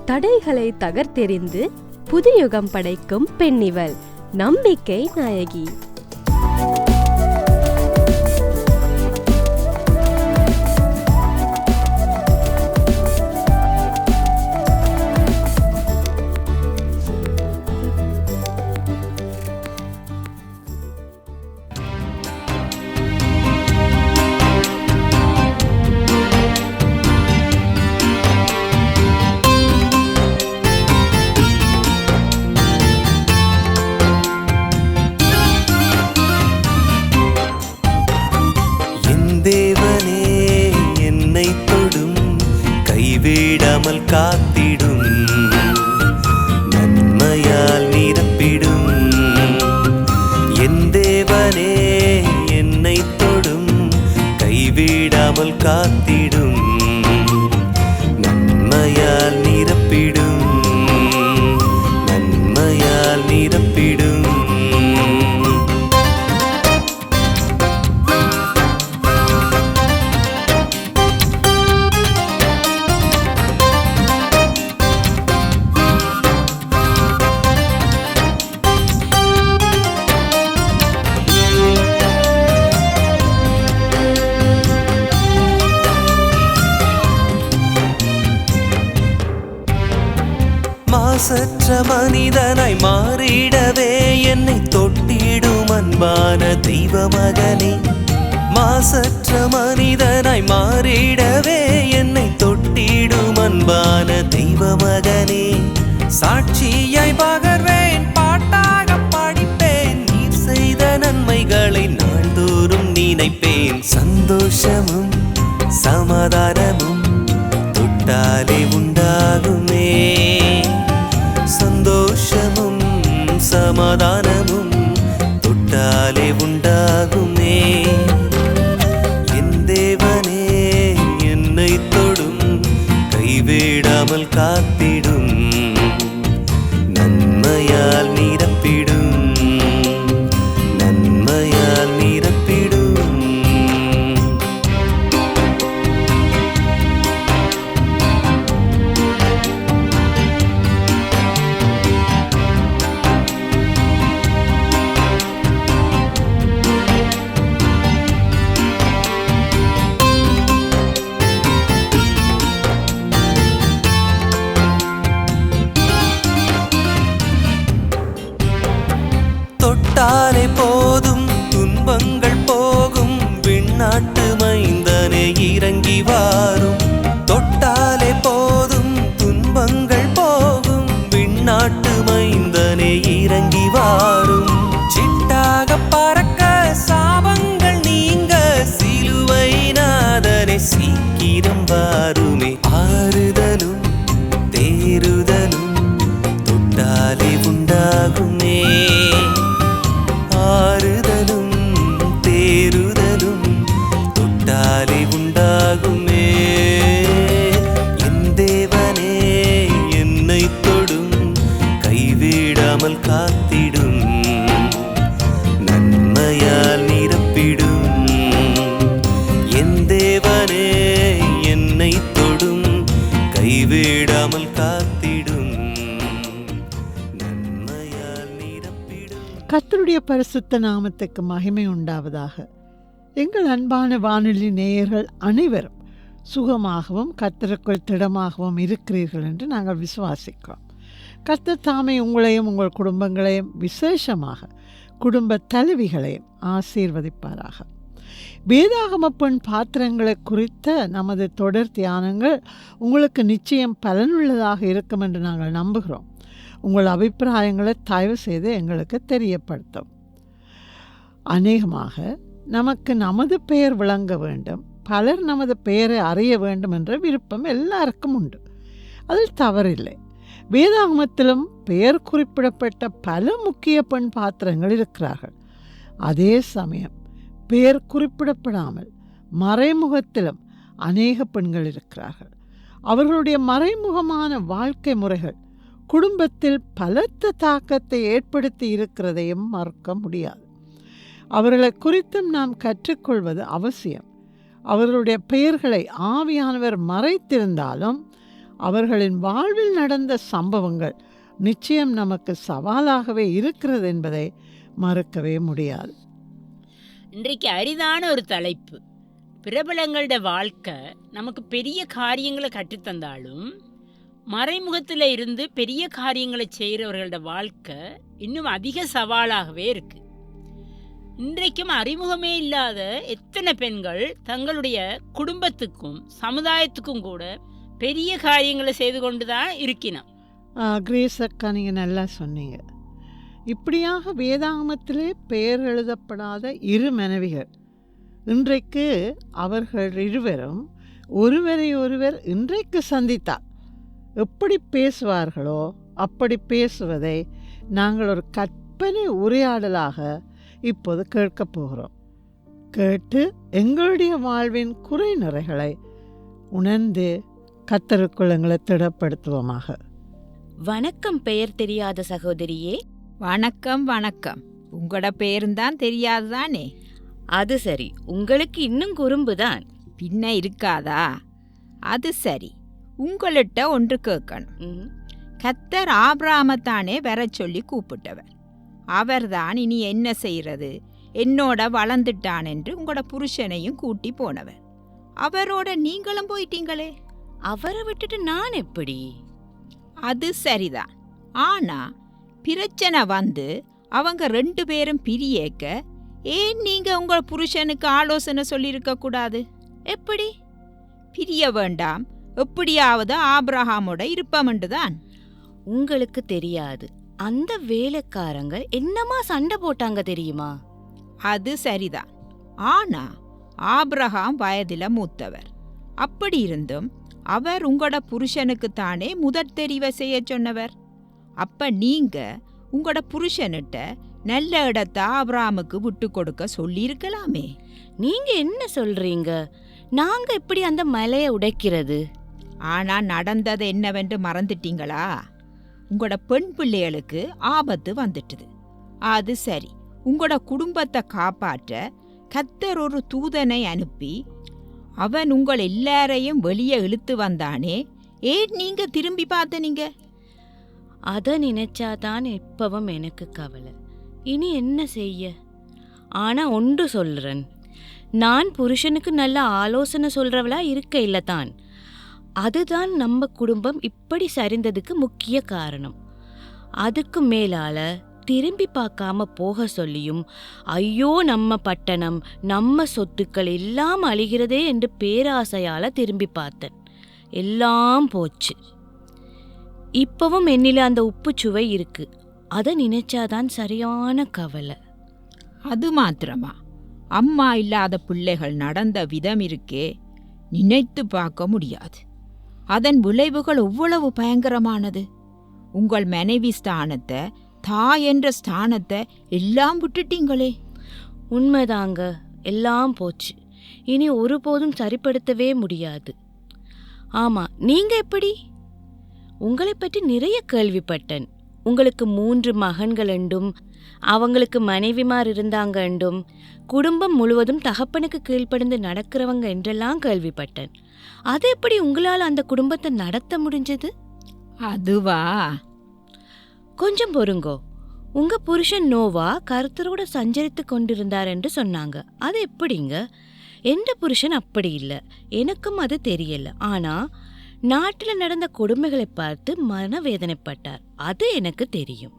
தடைகளை தகர்த்தெறிந்து புதுயுகம் படைக்கும் பெண்ணிவள், நம்பிக்கை நாயகி. தேவனே என்னை தொடும், கைவிடாமல் காத்திடும், நன்மையால் நிரப்பிடும். என் தேவனே என்னை தொடும், கைவிடாமல் காத்திடும், நன்மையால் நிரப்பிடும், நன்மையால் நிரப்பிடும். மாசற்ற மனிதனாய் மாறிடவே என்னை தொட்டிடும் அன்பான தெய்வ மகனே. மாசற்ற மனிதனாய் மாறிடவே என்னை தொட்டிடும் அன்பான தெய்வ மகனே. சாட்சியாய் பகர்வேன், பாட்டாக பாடிப்பேன், நீர் செய்த நன்மைகளை நாள்தோறும் நினைப்பேன். சந்தோஷமும் சமாதானமும் தொட்டாலே உண்டாகுமே, சந்தோஷமும் சமாதானமும் தொட்டாலே உண்டாகுமே. என் தேவனே என்னை தொடும், கைவிடாமல் காத்திடும், நன்மையால் நிரப்பிடும், நன்மையால் நிரப்பிடும். தொட்டாலே போதும் துன்பங்கள் போகும், விண்ணாட்டு மைந்தனே இறங்கி வாரும். தொட்டாலே போதும் துன்பங்கள் போகும், விண்ணாட்டு மைந்தனே இறங்கி வாரும். சிட்டாக பறக்க சாபங்கள் நீங்க, சிலுவை நாதனே சீக்கிரம் வாருமே. ஆறுதலும் தேறுதலும் தொட்டாலே உண்டாகுமே, ஆறுதலும் தேறுதலும் தொட்டாலே உண்டாகுமே. என் தேவனே என்னை தொடும், கைவிடாமல் காத்திடும், நன்மையால் நிரப்பிடும். என் தேவனே என்னை தொடும், கைவிடாமல் காத்திடும், நன்மையால் நிரப்பிடும். கர்த்தருடைய பரிசுத்த நாமத்துக்கு மகிமை உண்டாவதாக. எங்கள் அன்பான வானொலி நேயர்கள் அனைவரும் சுகமாகவும் கர்த்தருக்குள் திடமாகவும் இருக்கிறீர்கள் என்று நாங்கள் விசுவாசிக்கிறோம். கர்த்தர் தாமே உங்களையும் உங்கள் குடும்பங்களையும் விசேஷமாக குடும்ப தலைவிகளையும் ஆசீர்வதிப்பாராக. வேதாகம பெண் பாத்திரங்களை குறித்த நமது தொடர் தியானங்கள் உங்களுக்கு நிச்சயம் பலனுள்ளதாக இருக்கும் என்று நாங்கள் நம்புகிறோம். உங்கள் அபிப்பிராயங்களை தயவு செய்து எங்களுக்கு தெரியப்படுத்தும். அநேகமாக நமக்கு நமது பெயர் விளங்க வேண்டும், பலர் நமது பெயரை அறிய வேண்டும் என்ற விருப்பம் எல்லாருக்கும் உண்டு. அதில் தவறில்லை. வேதாகமத்திலும் பெயர் குறிப்பிடப்பட்ட பல முக்கிய பெண் பாத்திரங்கள் இருக்கிறார்கள். அதே சமயம் பெயர் குறிப்பிடப்படாமல் மறைமுகத்திலும் அநேக பெண்கள் இருக்கிறார்கள். அவர்களுடைய மறைமுகமான வாழ்க்கை முறைகள் குடும்பத்தில் பலத்த தாக்கத்தை ஏற்படுத்தி இருக்கிறதையும் மறுக்க முடியாது. அவர்களை குறித்தும் நாம் கற்றுக்கொள்வது அவசியம். அவர்களுடைய பெயர்களை ஆவியானவர் மறைத்திருந்தாலும் அவர்களின் வாழ்வில் நடந்த சம்பவங்கள் நிச்சயம் நமக்கு சவாலாகவே இருக்கிறது என்பதை மறுக்கவே முடியாது. இன்றைக்கு அரிதான ஒரு தலைப்பு. பிரபலங்களோட வாழ்க்கை நமக்கு பெரிய காரியங்களை கற்றுத்தந்தாலும் மறைமுகத்தில் இருந்து பெரிய காரியங்களை செய்கிறவர்களோட வாழ்க்கை இன்னும் அதிக சவாலாகவே இருக்கு. இன்றைக்கும் அறிமுகமே இல்லாத எத்தனை பெண்கள் தங்களுடைய குடும்பத்துக்கும் சமுதாயத்துக்கும் கூட பெரிய காரியங்களை செய்து கொண்டு தான் இருக்கணும். கிரேஸ் அக்கா, நீங்கள் நல்லா சொன்னீங்க. இப்படியாக வேதாகமத்திலே பெயர் எழுதப்படாத இரு மனைவிகள் இன்றைக்கு அவர்கள் இருவரும் ஒருவரை ஒருவர் இன்றைக்கு சந்தித்தார் எப்படி பேசுவார்களோ அப்படி பேசுவதை நாங்கள் ஒரு கற்பனை உரையாடலாக இப்போது கேட்கப் போகிறோம். கேட்டு எங்களுடைய வாழ்வின் குறை நிறைகளை உணர்ந்து கர்த்தருக்குள் எங்களை திடப்படுத்துவோமாக. வணக்கம், பெயர் தெரியாத சகோதரியே. வணக்கம் வணக்கம். உங்களோட பேருந்தான் தெரியாதுதானே? அது சரி, உங்களுக்கு இன்னும் குறும்புதான். பின்ன இருக்காதா? அது சரி, உங்கள்கிட்ட ஒன்று கேட்கணும். கர்த்தர் ஆபிரகாமைத்தானே வர சொல்லி கூப்பிட்டவர். அவர்தான் இனி என்ன செய்யறது, என்னோட வளர்ந்துட்டான் என்று உங்களோட புருஷனையும் கூட்டி போனவர். அவரோட நீங்களும் போயிட்டீங்களே. அவரை விட்டுட்டு நான் எப்படி? அது சரிதான். ஆனா பிரச்சனை வந்து அவங்க 2 பேரும் பிரியேக்க ஏன் நீங்க உங்க புருஷனுக்கு ஆலோசனை சொல்லியிருக்க கூடாது? எப்படி? பிரிய வேண்டாம், எப்படியாவது ஆபிரகாமோட இருப்பமென்றுதான். உங்களுக்கு தெரியாது, அந்த வேலைக்காரங்க என்னமா சண்டை போட்டாங்க தெரியுமா? அது சரிதான். ஆனா ஆபிரகாம் வயதில மூத்தவர். அப்படி இருந்தும் அவர் உங்களோட புருஷனுக்கு தானே முதற் தெரிவை செய்ய சொன்னவர். அப்ப நீங்க உங்களோட புருஷன்கிட்ட நல்ல இடத்த ஆபிரகாமுக்கு விட்டு கொடுக்க சொல்லியிருக்கலாமே. நீங்க என்ன சொல்றீங்க? நாங்க எப்படி அந்த மலையை உடைக்கிறது? ஆனா நடந்தது என்னவென்று மறந்துட்டீங்களா? உங்களோட பெண் பிள்ளைகளுக்கு ஆபத்து வந்துட்டுது. அது சரி, உங்களோட குடும்பத்தை காப்பாற்ற கர்த்தர் ஒரு தூதனை அனுப்பி அவன் உங்கள் எல்லாரையும் வெளியே இழுத்து வந்தானே. ஏன் நீங்க திரும்பி பார்த்தனீங்க? அதை நினைச்சாதான் இப்பவும் எனக்கு கவலை. இனி என்ன செய்ய? ஆனா ஒன்று சொல்றேன், நான் புருஷனுக்கு நல்ல ஆலோசனை சொல்றவளா இருக்க இல்லதான். அதுதான் நம்ம குடும்பம் இப்படி சரிந்ததுக்கு முக்கிய காரணம். அதுக்கு மேலால திரும்பி பார்க்காம போக சொல்லியும், ஐயோ நம்ம பட்டணம் நம்ம சொத்துக்கள் எல்லாம் அழிகிறதே என்று பேராசையால திரும்பி பார்த்தேன். எல்லாம் போச்சு. இப்பவும் என்னில அந்த உப்பு சுவை இருக்கு. அதை நினைச்சாதான் சரியான கவலை. அது மாத்திரமா, அம்மா இல்லாத பிள்ளைகள் நடந்த விதம் இருக்கே, நினைத்து பார்க்க முடியாது. அதன் விளைவுகள் எவ்வளவு பயங்கரமானது. உங்கள் மனைவி ஸ்தானத்தை, தாய் என்ற ஸ்தானத்தை எல்லாம் விட்டுட்டீங்களே. உண்மைதாங்க, எல்லாம் போச்சு. இனி ஒருபோதும் சரிப்படுத்தவே முடியாது. ஆமா, நீங்க எப்படி? உங்களை பற்றி நிறைய கேள்விப்பட்டேன். உங்களுக்கு 3 மகன்கள் என்றும் அவங்களுக்கு மனைவிமார் இருந்தாங்க என்றும் குடும்பம் முழுவதும் தகப்பனுக்கு கீழ்ப்படிந்து நடக்கிறவங்க என்றெல்லாம் கேள்விப்பட்டேன். அது எப்படி உங்களால் அந்த குடும்பத்தை நடத்த முடிஞ்சது? அதுவா? கொஞ்சம் பொறுங்கோ. உங்க புருஷன் நோவா கர்த்தரோட சஞ்சரித்து கொண்டிருந்தார் என்று சொன்னாங்க. அது எப்படிங்க? எந்த புருஷன் அப்படி இல்லை. எனக்கும் அது தெரியல. ஆனா நாட்டில் நடந்த கொடுமைகளை பார்த்து மனவேதனைப்பட்டார். அது எனக்கு தெரியும்.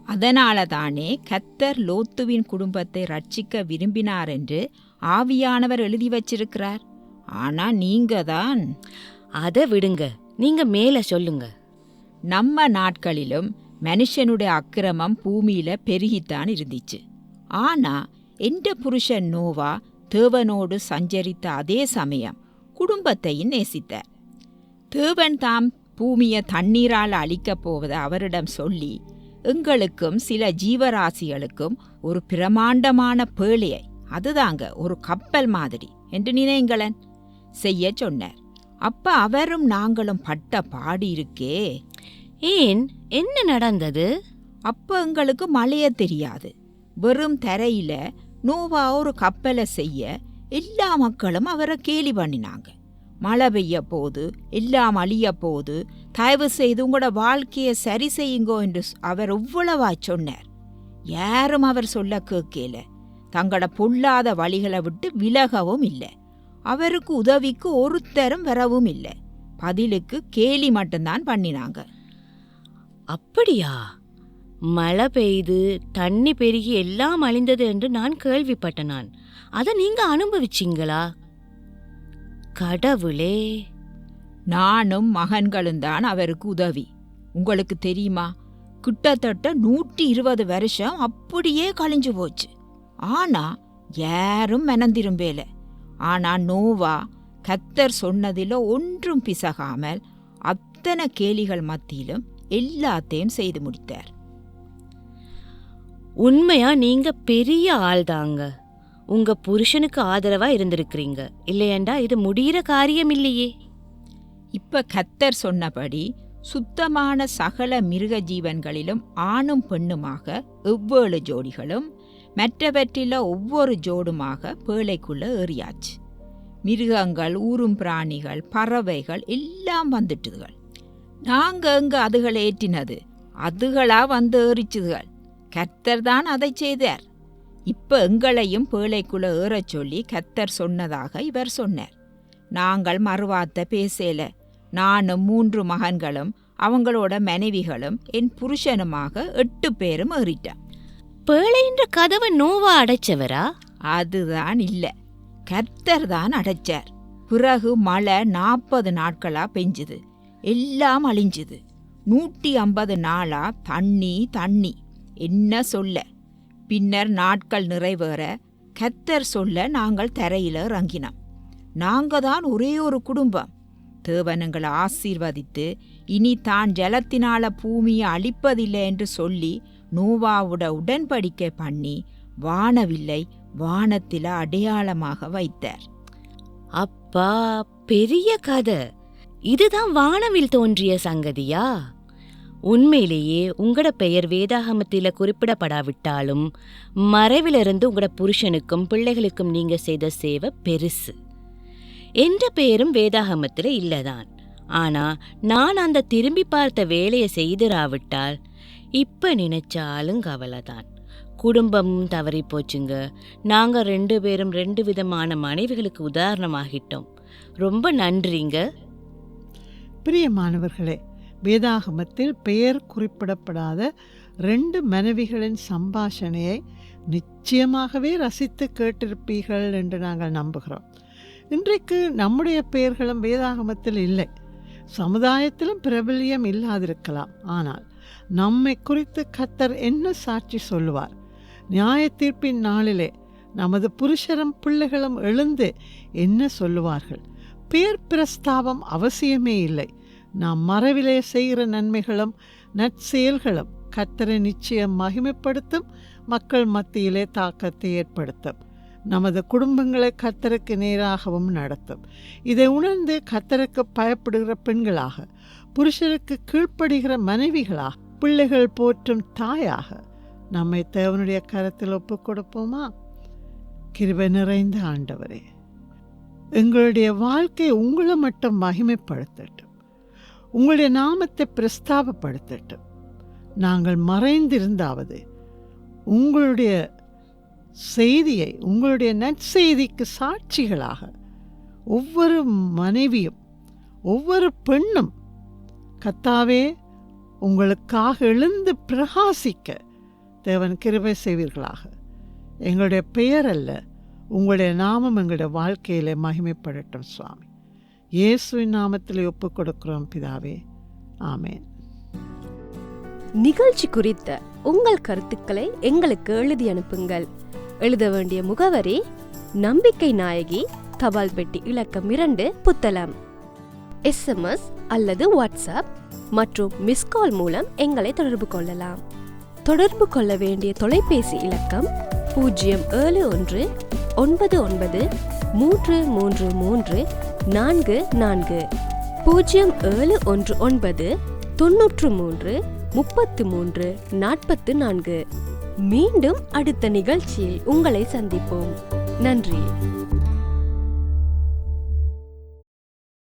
அதனால தானே கர்த்தர் லோத்துவின் குடும்பத்தை ரட்சிக்க விரும்பினார் என்று ஆவியானவர் எழுதி வச்சிருக்கிறார். ஆனா நீங்க தான். அதை விடுங்க, நீங்க மேல சொல்லுங்க. நம்ம நாட்களிலும் மனுஷனுடைய அக்கிரமம் பூமியில பெருகித்தான் இருந்துச்சு. ஆனா எந்த புருஷன் நோவா தேவனோடு சஞ்சரித்த அதே சமயம் குடும்பத்தையும் நேசித்தார். தேவன் தாம் பூமியை தண்ணீரால் அழிக்கப் போவதை அவரிடம் சொல்லி, எங்களுக்கும் சில ஜீவராசிகளுக்கும் ஒரு பிரமாண்டமான பேழையை, அதுதாங்க ஒரு கப்பல் மாதிரி என்று நினைங்களன், செய்ய சொன்னார். அப்ப அவரும் நாங்களும் பட்ட பாடி இருக்கே. ஏன், என்ன நடந்தது? அப்ப எங்களுக்கு மழைய தெரியாது. வெறும் தரையில நோவா ஒரு கப்பலை செய்ய எல்லா மக்களும் அவரை கேலி பண்ணினாங்க. மழை பெய்ய போது, எல்லாம் அழிய போது, தயவு செய்து உங்களோட வாழ்க்கையை சரி செய்யுங்கோ என்று அவர் எவ்வளவா சொன்னார். யாரும் அவர் சொல்ல கேட்கல. தங்களோட பொல்லாத வழிகளை விட்டு விலகவும் இல்லை. அவருக்கு உதவிக்கு ஒருத்தரும் வரவும் இல்லை. பதிலுக்கு கேலி மட்டும்தான் பண்ணினாங்க. அப்படியா? மழை பெய்து தண்ணி பெருகி எல்லாம் அழிந்தது என்று நான் கேள்விப்பட்டேன். அதை நீங்க அனுபவிச்சிங்களா? கடவுளே! நானும் மகன்களும் தான் அவருக்கு உதவி. உங்களுக்கு தெரியுமா, கிட்டத்தட்ட 120 வருஷம் அப்படியே கழிஞ்சு போச்சு. ஆனா யாரும் மனந்திரும்பேல. ஆனா நோவா கர்த்தர் சொன்னதில ஒன்றும் பிசகாமல் அத்தனை கேலிகள் மத்தியிலும் எல்லாத்தையும் செய்து முடித்தார். உண்மையா நீங்க பெரிய ஆள்தாங்க. உங்க புருஷனுக்கு ஆதரவா இருந்திருக்கிறீங்க. இல்லையண்டா இது முடிகிற காரியம் இல்லையே. இப்ப கர்த்தர் சொன்னபடி சுத்தமான சகல மிருக ஜீவன்களிலும் ஆணும் பெண்ணுமாக 7 ஜோடிகளும் மற்றவற்றில ஒவ்வொரு ஜோடுமாக பேழைக்குள்ள ஏறியாச்சு. மிருகங்கள், ஊரும் பிராணிகள், பறவைகள் எல்லாம் வந்துட்டுதுகள். நாங்க எங்க அதுகளை ஏற்றினது? அதுகளா வந்து ஏறிச்சுதுகள். கர்த்தர் தான் அதை செய்தார். இப்ப எங்களையும் பேழைக்குள்ள ஏறச் சொல்லி கர்த்தர் சொன்னதாக இவர் சொன்னார். நாங்கள் மறுவார்த்தை பேசல. நானும் 3 மகன்களும் அவங்களோட மனைவிகளும் என் புருஷனுமாக 8 பேரும் ஏறிட்டான். பேழைன்ற கதவை நோவா அடைச்சவரா? அதுதான் இல்ல, கர்த்தர் தான் அடைச்சார். பிறகு மழை 40 நாட்களா பெஞ்சுது. எல்லாம் அழிஞ்சுது. 150 நாளா தண்ணி தண்ணி என்ன சொல்ல. பின்னர் நாட்கள் நிறைவேற கர்த்தர் சொல்ல நாங்கள் தரையில இறங்கினோம். நாங்க தான் ஒரே ஒரு குடும்பம். தேவனங்களை ஆசீர்வதித்து இனி தான் ஜலத்தினால பூமியை அழிப்பதில்லை என்று சொல்லி நோவாவோட உடன்படிக்கை பண்ணி வானவில்லை வானத்தில அடையாளமாக வைத்தார். அப்பா, பெரிய கதை. இதுதான் வானவில் தோன்றிய சங்கதியா? உண்மையிலேயே உங்களோட பெயர் வேதாகமத்தில குறிப்பிடப்படாவிட்டாலும் மறைவிலிருந்து உங்களோட புருஷனுக்கும் பிள்ளைகளுக்கும் நீங்க செய்த சேவை பெருசு. என்ற பெயரும் வேதாகமத்தில் இல்லதான். ஆனா நான் அந்த திரும்பி பார்த்த வேலையை செய்திராவிட்டால் இப்ப நினைச்சாலும் கவலைதான். குடும்பமும் தவறி போச்சுங்க. நாங்க 2 பேரும் 2 விதமான மனைவிகளுக்கு உதாரணமாகிட்டோம். ரொம்ப நன்றிங்க. பிரியமானவர்களே, வேதாகமத்தில் பெயர் குறிப்பிடப்படாத 2 மனைவிகளின் சம்பாஷணையை நிச்சயமாகவே ரசித்து கேட்டிருப்பீர்கள் என்று நாங்கள் நம்புகிறோம். இன்றைக்கு நம்முடைய பெயர்களும் வேதாகமத்தில் இல்லை, சமுதாயத்திலும் பிரபல்யம் இல்லாதிருக்கலாம். ஆனால் நம்மை குறித்து கர்த்தர் என்ன சாட்சி சொல்லுவார்? நியாய தீர்ப்பின் நாளிலே நமது புருஷரும் பிள்ளைகளும் எழுந்து என்ன சொல்லுவார்கள்? பெயர் பிரஸ்தாபம் அவசியமே இல்லை. நாம் மறைவிலே செய்கிற நன்மைகளும் நற்செயல்களும் கர்த்தரை நிச்சயம் மகிமைப்படுத்தும், மக்கள் மத்தியிலே தாக்கத்தை ஏற்படுத்தும், நமது குடும்பங்களை கர்த்தருக்கு நேராகவும் நடத்தும். இதை உணர்ந்து கர்த்தருக்கு பயப்படுகிற பெண்களாக, புருஷருக்கு கீழ்ப்படுகிற மனைவிகளாக, பிள்ளைகள் போற்றும் தாயாக நம்மை தேவனுடைய கரத்தில் ஒப்புக் கொடுப்போமா? கிருபை நிறைந்த ஆண்டவரே, எங்களுடைய வாழ்க்கை உங்களை மட்டும் மகிமைப்படுத்தட்டும், உங்களுடைய நாமத்தை பிரஸ்தாபப்படுத்தட்டும். நாங்கள் மறைந்திருந்தாவது உங்களுடைய செய்தியை, உங்களுடைய நற்செய்திக்கு சாட்சிகளாக ஒவ்வொரு மனைவியும் ஒவ்வொரு பெண்ணும் கர்த்தாவே உங்களுக்காக எழுந்து பிரகாசிக்க தேவன் கிருபை செய்வீர்களாக. எங்களுடைய பெயர் அல்ல, உங்களுடைய நாமம் எங்களுடைய வாழ்க்கையிலே மகிமைப்படட்டும் சுவாமி. இயேசுவின் நாமத்தில் ஒப்புக் கொடுக்கிறோம் பிதாவே, ஆமேன். நிகழ்ச்சி குறித்த உங்கள் கருத்துக்களை எங்களுக்கு எழுதி அனுப்புங்கள். எழுத வேண்டிய முகவரி: நம்பிக்கை நாயகி, தபால் பெட்டி இலக்கம் 2, புத்தளம். SMS அல்லது வாட்ஸ்அப் மற்றும் மிஸ்கால் மூலம் எங்களை தொடர்பு கொள்ளலாம். தொடர்பு கொள்ள வேண்டிய தொலைபேசி இலக்கம் 071 99 333 44 0719 93 33 44. மீண்டும் அடுத்த நிகழ்ச்சியில் உங்களை சந்திப்போம். நன்றி.